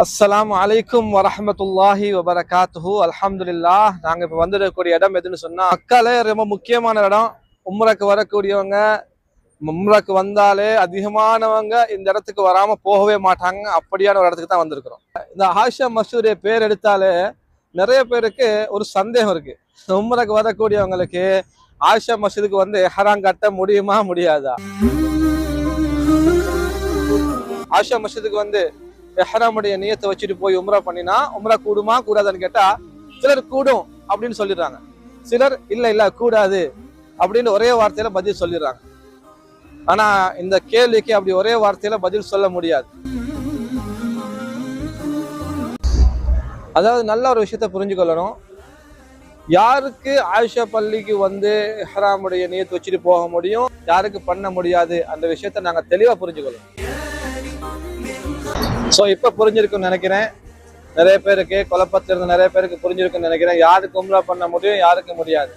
அஸ்ஸலாமு அலைக்கும் வரஹ்மத்துல்லாஹி வபரகாத்துஹு. அல்ஹம்துலில்லாஹ். நாங்க இப்ப வந்திருக்கக்கூடிய இடம் எதுன்னு சொன்னா, மக்காலே ரொம்ப முக்கியமான இடம். உம்ராக்கு வரக்கூடியவங்க, உம்ராக்கு வந்தாலே அதிகமானவங்க இந்த இடத்துக்கு வராம போகவே மாட்டாங்க. அப்படியான ஒரு இடத்துக்கு தான் வந்திருக்கிறோம். இந்த ஆயிஷா மஸ்ஜிதுடைய பேர் எடுத்தாலே நிறைய பேருக்கு ஒரு சந்தேகம் இருக்கு. உம்ராக்கு வரக்கூடியவங்களுக்கு ஆயிஷா மஸ்ஜிதுக்கு வந்து இஹ்ராம் கட்ட முடியுமா முடியாதா? ஆயிஷா மஸ்ஜிதுக்கு வந்து இஹ்ராமுடைய நியத்தை வச்சுட்டு போய் உம்ரா பண்ணினா உம்ரா கூடுமா கூடாதான்னு கேட்டா, சிலர் கூடும் அப்படின்னு சொல்லிடுறாங்க, சிலர் இல்ல கூடாது அப்படின்னு ஒரே வார்த்தையில பதில் சொல்லிடுறாங்க. ஆனா இந்த கேள்விக்கு அப்படி ஒரே வார்த்தையில பதில் சொல்ல முடியாது. அதாவது நல்ல ஒரு விஷயத்த புரிஞ்சுக்கொள்ளணும். யாருக்கு ஆயிஷா பள்ளிக்கு வந்து இஹ்ராமுடைய நியத்தை வச்சுட்டு போக முடியும், யாருக்கு பண்ண முடியாது, அந்த விஷயத்த நாங்க தெளிவா புரிஞ்சுக்கொள்ளணும். ஸோ இப்போ புரிஞ்சிருக்குன்னு நினைக்கிறேன். நிறைய பேருக்கு குழப்பத்திலிருந்து நிறைய பேருக்கு புரிஞ்சிருக்குன்னு நினைக்கிறேன். யாருக்கு உம்ரா பண்ண முடியும், யாருக்கு முடியாது.